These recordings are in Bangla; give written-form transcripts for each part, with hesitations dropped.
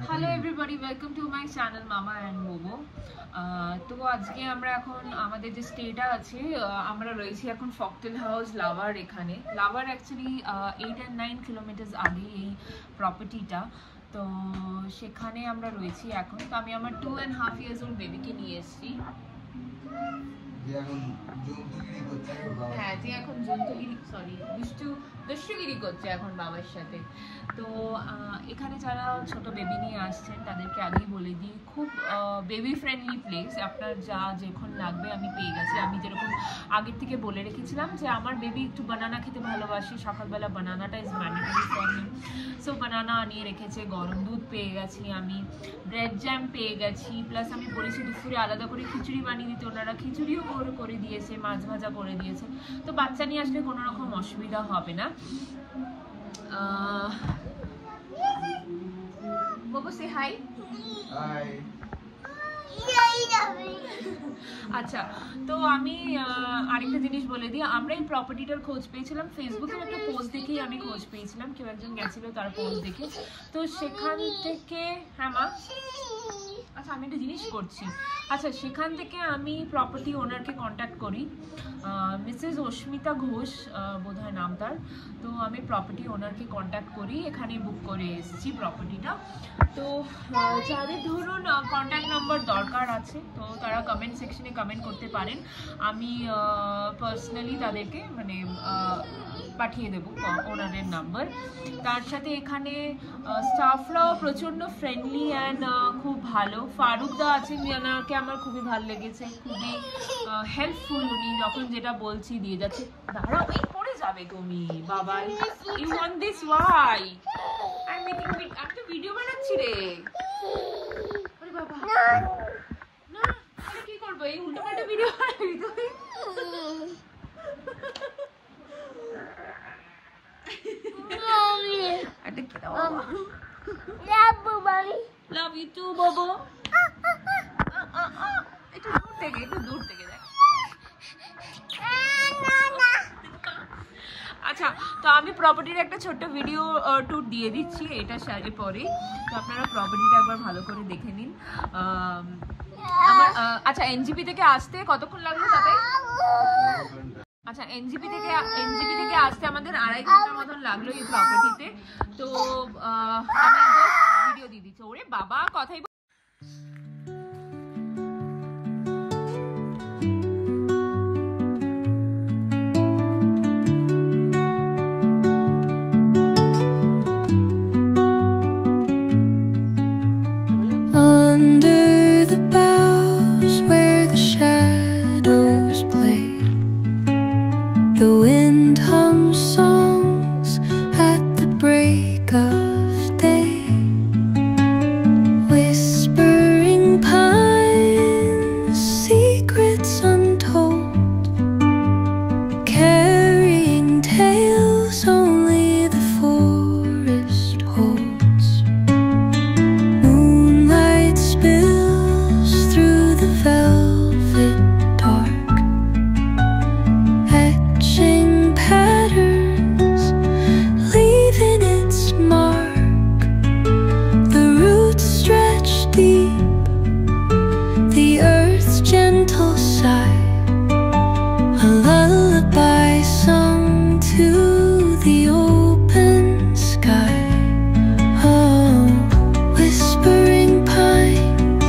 Hello everybody, welcome to my channel মামা অ্যান্ড মোমো। তো আজকে আমরা এখন আমাদের যে স্টেটা আছে, আমরা রয়েছি এখন ফকটেল হাউস লাভার। এখানে লাভার অ্যাকচুয়ালি 8 and 9 কিলোমিটার্স আগে এই প্রপার্টিটা। তো সেখানে আমরা রয়েছি এখন। তো আমি আমার 2.5 years old বেবিকে নিয়ে এসেছি। হ্যাঁ, যে এখন দুষ্টুগিরি করছে এখন বাবার সাথে। তো এখানে যারা ছোট বেবি নিয়ে আসছেন তাদেরকে আগেই বলে দিই, খুব বেবি ফ্রেন্ডলি প্লেস। আপনার যা যখন লাগবে আমি পেয়ে গেছি। আমি যেরকম আগের থেকে বলে রেখেছিলাম যে আমার বেবি একটু বানানা খেতে ভালোবাসে, সকালবেলা বানানাটা is mandatory for him. So banana আনিয়ে রেখেছে, গরম দুধ পেয়ে গেছি, আমি ব্রেড জ্যাম পেয়ে গেছি, প্লাস আমি বলেছি দুপুরে আলাদা করে খিচুড়ি বানিয়ে দিতে, ওনারা খিচুড়িও করে দিয়েছে, মাছ ভাজা করে দিয়েছে। তো বাচ্চা নিয়ে আসলে কোনো রকম অসুবিধা হবে না। বাবু সে হাই। আচ্ছা, তো আমি আরেকটা জিনিস বলে দিই, আমরা এই প্রপার্টিটার খোঁজ পেয়েছিলাম ফেসবুকের একটা পোস্ট দেখেই। আমি খোঁজ পেয়েছিলাম, কেউ একজন গেছিল তার পোস্ট দেখে। তো সেখান থেকে হ্যাঁ মা, আচ্ছা আমি একটা জিনিস করছি। আচ্ছা, সেখান থেকে আমি প্রপার্টি ওনারকে কন্ট্যাক্ট করি, মিসেস অস্মিতা ঘোষ বোধহয় নাম তার। তো আমি প্রপার্টি ওনারকে কন্ট্যাক্ট করি, এখানে বুক করে এসেছি প্রপার্টিটা। তো যাদের ধরুন কন্ট্যাক্ট নাম্বার দরকার আছে তো তারা কমেন্ট সেকশনে কমেন্ট করতে পারেন। আমি পার্সোনালি তাদেরকে মানে পাঠিয়ে দেবো ওনাদের নাম্বার। তার সাথে এখানে স্টাফরাও প্রচণ্ড ফ্রেন্ডলি অ্যান্ড খুব ভালো। ফারুকদা আছেন, ওনাকে আমার খুবই ভালো লেগেছে, খুবই হেল্পফুল। উনি যখন যেটা বলছি দিয়ে যাচ্ছে। দাঁড়াও, এই পড়ে যাবে তুমি বাবা। You want this why? আমি তো ভিডিও বানাচ্ছি রে। আরে বাবা না, আমি কি করবো? এই উল্টো পাল্টা ভিডিও বানাবি তুই? লাভ ইউ টু বাবু। একটু দূর থেকে দেখ। আচ্ছা, তো আমি প্রপার্টির একটা ছোট্ট ভিডিও ট্যুর দিয়ে দিচ্ছি এটা সারে পরে। তো আপনারা প্রপার্টিটা একবার ভালো করে দেখে নিন। আমার আচ্ছা, এনজিপি থেকে আসতে কতক্ষণ লাগলো তাতে? আচ্ছা, এনজিপি থেকে আসতে আমাদের 2.5 ঘন্টার মতন লাগলো এই প্রপার্টিতে। তো আমি ভিডিও দিয়ে দিচ্ছি। ওরে বাবা, কথাই The wind hums songs at the break of day, whispering pines, secrets untold, carrying tales only the forest holds. Moonlight spills through the velvet dark, etching patterns, leaving its mark. The roots stretch deep, the earth's gentle sigh, a lullaby sung to the open sky. Oh, whispering pines,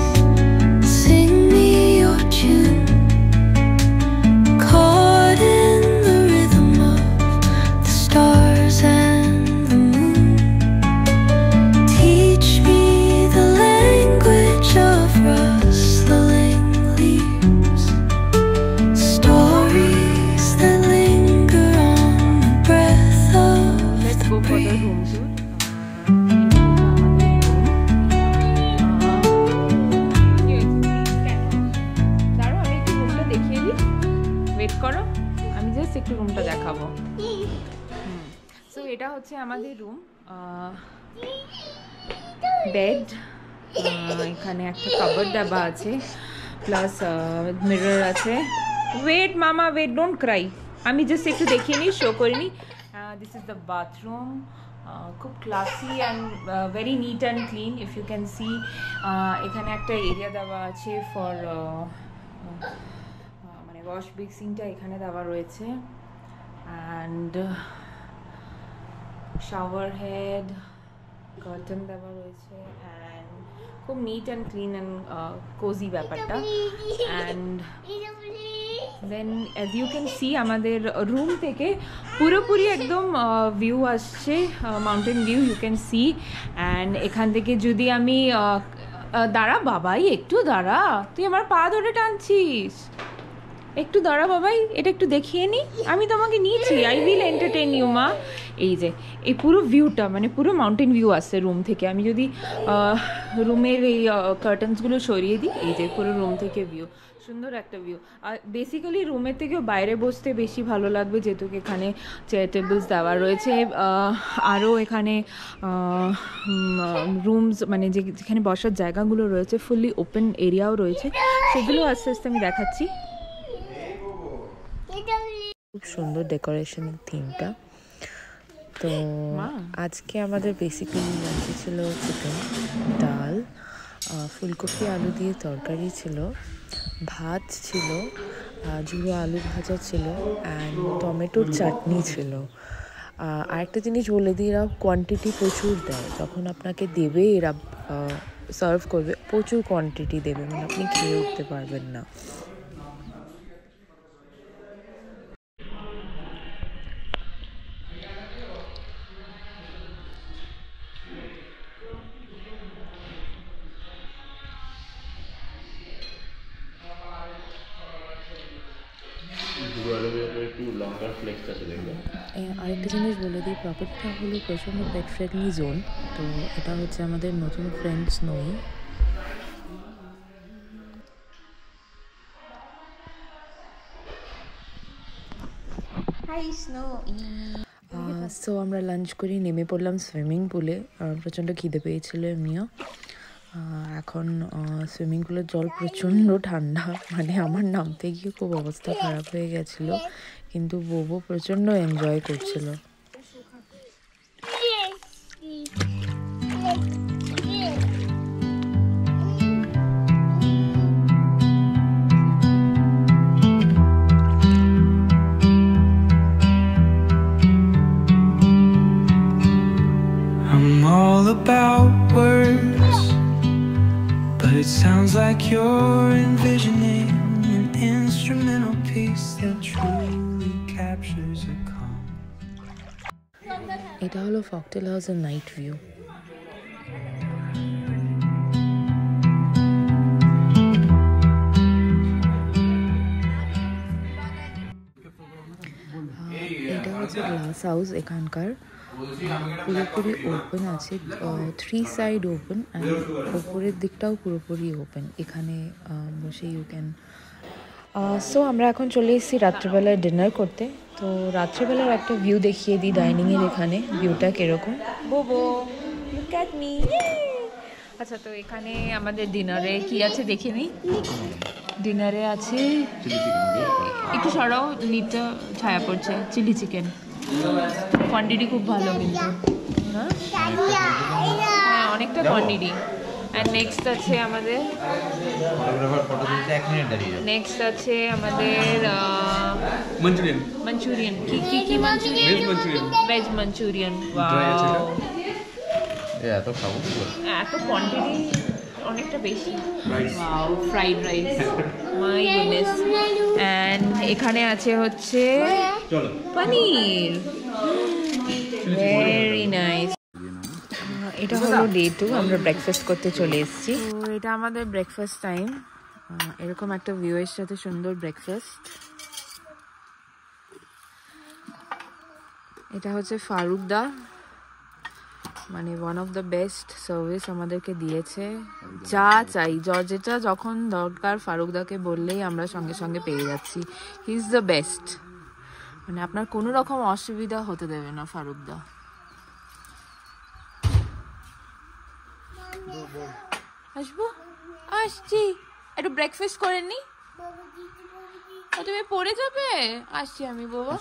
sing me your tune, caught in the rhythm of the stars and the moon. Teach me the language of rustling leaves, stories that linger on the breath of let's the go for the breeze. room tour. দাঁড়াও, আমি একটু রুমটা দেখিয়ে দিই। ওয়েট করো, আমি জাস্ট একটু রুমটা দেখাবো। সো এটা হচ্ছে আমাদের রুম। বেড, এখানে একটা কাবার্ড ডাবা আছে, প্লাস মিরর আছে। ওয়েট মামা ওয়েট, ডোন্ট ক্রাই, আমি জাস্ট একটু দেখিয়ে নিই, শো করে নিই। দিস ইজ দ্য বাথরুম, খুব classy and very neat and clean. If you can see এখানে একটা এরিয়া দেওয়া আছে ফর মানে ওয়াশ বেসিনটা এখানে দেওয়া রয়েছে, অ্যান্ড শাওয়ার হেড, কার্টেন দেওয়া রয়েছে, অ্যান্ড খুব neat and clean and cosy ব্যাপারটা। And then as you can see আমাদের রুম থেকে পুরোপুরি একদম ভিউ আসছে, mountain view you can see. And এখান থেকে যদি আমি দাঁড়া বাবাই, একটু দাঁড়া, তুই আমার পা ধরে টানছিস, একটু দাঁড়া বাবাই, এটা একটু দেখিয়ে নি, আমি তোমাকে নিয়েছি, আই উইল এন্টারটেন ইউ মা। এই যে এই পুরো ভিউটা মানে পুরো মাউন্টেন ভিউ আসছে রুম থেকে। আমি যদি রুমের এই কার্টেন্সগুলো সরিয়ে দিই, এই যে পুরো রুম থেকে ভিউ, সুন্দর একটা ভিউ। আর বেসিক্যালি রুমের থেকেও বাইরে বসতে বেশি ভালো লাগবে, যেহেতু এখানে চেয়ার টেবিলস দেওয়া রয়েছে। আরও এখানে রুমস মানে যেখানে বসার জায়গাগুলো রয়েছে, ফুললি ওপেন এরিয়াও রয়েছে, সেগুলো আস্তে আস্তে আমি দেখাচ্ছি। খুব সুন্দর ডেকোরেশনের থিমটা। তো আজকে আমাদের বেসিক্যালি লাঞ্চে ছিল চিকেন, ডাল, ফুলকপি আলু দিয়ে তরকারি ছিল, ভাত ছিল, ঝুড়ো আলু ভাজা ছিল, অ্যান্ড টমেটোর চাটনি ছিল। আরেকটা জিনিস বলে দিই, এরা কোয়ান্টিটি প্রচুর দেয়, যখন আপনাকে দেবে এরা সার্ভ করবে, প্রচুর কোয়ান্টিটি দেবে, মানে আপনি খেয়ে উঠতে পারবেন না। আরেকটা জিনিস বলে দিই, প্রপার্টিটা হলো প্রচণ্ড পেট ফ্রেন্ডলি জোন। তো এটা হচ্ছে আমাদের নতুন ফ্রেন্ড স্নোই। সো আমরা লাঞ্চ করি নেমে পড়লাম সুইমিং পুলে। প্রচণ্ড খিদে পেয়েছিল এমনিও। এখন সুইমিং পুলের জল প্রচণ্ড ঠান্ডা, মানে আমার নামতে গিয়ে খুব অবস্থা খারাপ হয়ে গেছিলো, কিন্তু বোবো প্রচণ্ড এনজয় করছিল। I'm all about words, but it sounds like you're envisioning an instrumental piece that truly captures a calm. এটা হলো ফকটেল হাউসের নাইট ভিউ। এটা হচ্ছে গ্লাস হাউস এখানকার, পুরোপুরি ওপেন আছে, 3 সাইড ওপেন, অ্যান্ড ওপরের দিকটাও পুরোপুরি ওপেন। এখানে বসে ইউ ক্যান। সো আমরা এখন চলে এসেছি রাত্রিবেলায় ডিনার করতে। তো রাত্রিবেলার একটা ভিউ দেখিয়ে দিই ডাইনিংয়ের, এখানে ভিউটা কীরকম। বোবো লুক অ্যাট মি। আচ্ছা, তো এখানে আমাদের ডিনারে কি আছে দেখে নিই। ডিনারে আছে, একটু সরাও, নিচে ছায়া পড়ছে, চিলি চিকেন। কোয়ান্টিটি খুব ভালো কিন্তু, হ্যাঁ অনেকটা কোয়ান্টিটি। অ্যান্ড নেক্সট আছে আমাদের মাঞ্চুরিয়ান। কি মাঞ্চুরিয়ান? Veg Manchurian. এত কোয়ান্টিটি, অনেকটা বেশি। Wow, fried rice, my goodness. And এখানে আছে হচ্ছে পনির, ভেরি নাইস। এটা হলো ডে 2, আমরা ব্রেকফাস্ট করতে চলে এসেছি। তো এটা আমাদের ব্রেকফাস্ট টাইম, এরকম একটা ভিউয়ের সাথে সুন্দর ব্রেকফাস্ট। এটা হচ্ছে ফারুকদা, মানে one of the best service আমাদেরকে দিয়েছে। যা চাই, যেটা যখন দরকার ফারুকদাকে বললেই আমরা সঙ্গে সঙ্গে পেয়ে যাচ্ছি। হি ইজ দ্য বেস্ট, মানে আপনার কোনো রকম অসুবিধা হতে দেবে না ফারুকদা। আসবো, আসছি। একটু ব্রেকফাস্ট করে নি। তুমি পড়ে যাবে, আসছি আমি বাবা।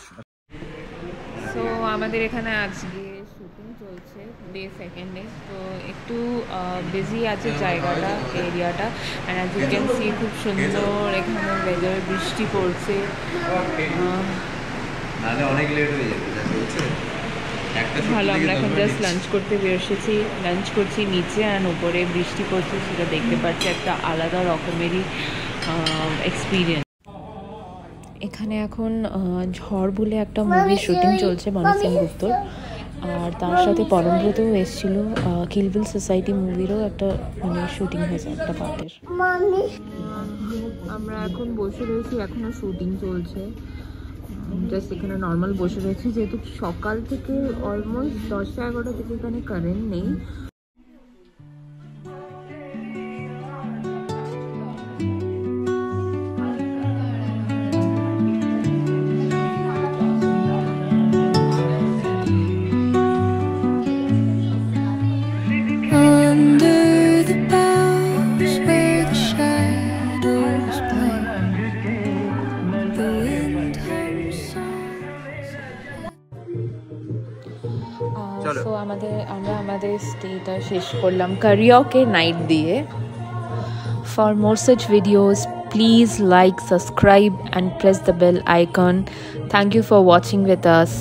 সো আমাদের এখানে আজকে শুটিং চলছে ডে সেকেন্ডে, তো একটু বিজি আছে জায়গাটা, এরিয়াটা। And as you can see খুব সুন্দর এখানে ওয়েদার, বৃষ্টি পড়ছে। অনেক লেট হয়ে যাবে। ভালো, আমরা এখন জাস্ট লাঞ্চ করতে বেরোসেছি, লাঞ্চ করছি নিচে, অ্যান্ড উপরে বৃষ্টি পড়ছে, সেটা দেখতে পাচ্ছি, একটা আলাদা রকমেরই এক্সপিরিয়েন্স। এখানে এখন ঝড় বলে একটা মুভির শুটিং চলছে মনি সেনগুপ্তর, আর তার সাথে পরমব্রতও এসেছিল। কিল বিল সোসাইটি মুভিরও একটা মানে শুটিং হয়েছে একটা পার্টের। আমরা এখন বসে রয়েছি, এখনো শুটিং চলছে, জাস্ট এখানে নর্মাল বসে রয়েছি, যেহেতু সকাল থেকে অলমোস্ট 10-11টা থেকে এখানে কারেন্ট নেই। Under the boughs where the shadows play, the wind hums songs. So আমরা আমাদের স্টেটা শেষ করলাম কারিওকে নাইট দিয়ে। For more such videos, please like, subscribe and press the bell icon. Thank you for watching with us.